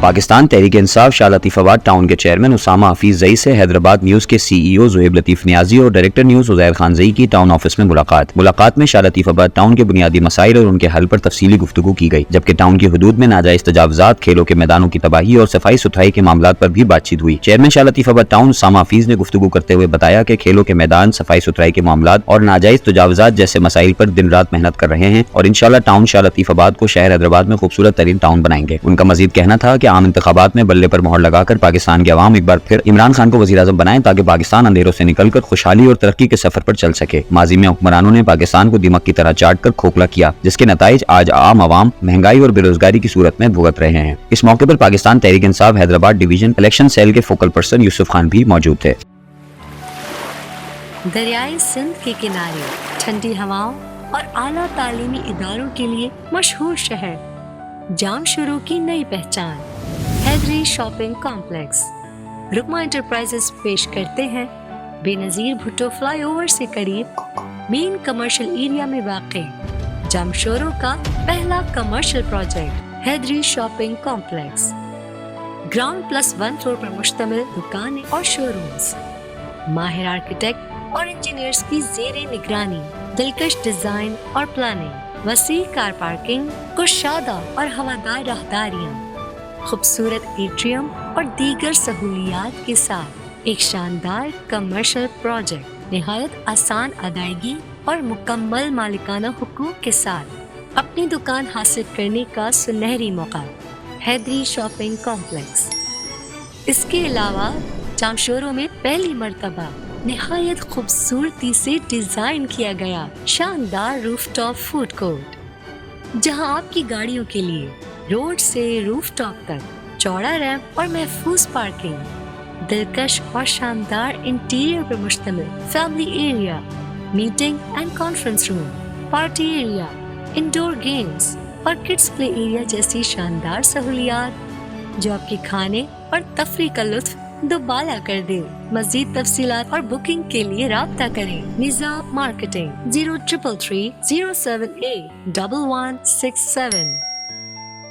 پاکستان تحریک انصاف شاہ لطیف آباد ٹاؤن کے چیئرمین اسامہ حفیظ زئی سے حیدرآباد نیوز کے سی ای او زہیب لطیف نیازی اور ڈائریکٹر نیوز عزیر خان زئی کی ٹاؤن آفس میں ملاقات میں شاہ لطیف آباد ٹاؤن کے بنیادی مسائل اور ان کے حل پر تفصیلی گفتگو کی گئی، جبکہ ٹاؤن کی حدود میں ناجائز تجاوزات، کھیلوں کے میدانوں کی تباہی اور صفائی ستھرائی کے معاملات پر بھی بات چیت ہوئی۔ چیئرمین شاہ لطیف آباد ٹاؤن اسامہ حفیظ نے گفتگو کرتے ہوئے بتایا کہ کھیلوں کے میدان، صفائی ستھرائی کے معاملات اور ناجائز تجاوزات جیسے مسائل پر دن رات محنت کر رہے ہیں اور انشاءاللہ ٹاؤن شاہ لطیف آباد کو شہر حیدرآباد میں خوبصورت ترین ٹاؤن بنائیں گے۔ ان کا مزید کہنا تھا کہ عام انتخابات میں بلے پر مہر لگا کر پاکستان کے عوام ایک بار پھر عمران خان کو وزیر اعظم بنائیں تاکہ پاکستان اندھیروں سے نکل کر خوشحالی اور ترقی کے سفر پر چل سکے۔ ماضی میں حکمرانوں نے پاکستان کو دیمک کی طرح چاٹ کر کھوکھلا کیا، جس کے نتائج آج عام عوام مہنگائی اور بے روزگاری کی صورت میں بھگت رہے ہیں۔ اس موقع پر Pakistan Tehreek Insaf Hyderabad division election cell کے فوکل پرسن یوسف خان بھی موجود تھے۔ دریائے سندھ کے کنارے ٹھنڈی ہواؤں اور اعلیٰ تعلیمی اداروں کے لیے مشہور شہر جام شورو کی نئی پہچان حیدری شاپنگ کمپلیکس رکما انٹرپرائزز پیش کرتے ہیں بے نظیر بھٹو فلائی اوور سے قریب مین کمرشل ایریا میں واقع جام شورو کا پہلا commercial project Haidri shopping complex, ground plus 1 floor پر مشتمل دکانیں اور شو رومز، ماہر آرکیٹیکٹ اور انجینئرز کی زیر نگرانی، دلکش ڈیزائن اور پلاننگ، وسیع کار پارکنگ، کشادہ اور ہوادار راہداریاں، خوبصورت ایٹریم اور دیگر سہولیات کے ساتھ ایک شاندار کمرشل پروجیکٹ نہایت آسان ادائیگی اور مکمل مالکانہ حقوق کے ساتھ اپنی دکان حاصل کرنے کا سنہری موقع۔ حیدری شاپنگ کمپلیکس اس کے علاوہ جام شورو میں پہلی مرتبہ نہایت خوبصورتی سے ڈیزائن کیا گیا شاندار روف ٹاپ فوڈ کورٹ، جہاں آپ کی گاڑیوں کے لیے روڈ سے روف ٹاپ تک چوڑا ریمپ اور محفوظ پارکنگ، دلکش اور شاندار انٹیریئر پر مشتمل family area, meeting and conference room, party area, indoor games اور کڈس پلے ایریا جیسی شاندار سہولیات جو آپ کے کھانے اور تفریح کا لطف دوبالا کر دے۔ مزید تفصیلات اور بکنگ کے لیے رابطہ کریں نظام مارکیٹنگ 0333 078 1167۔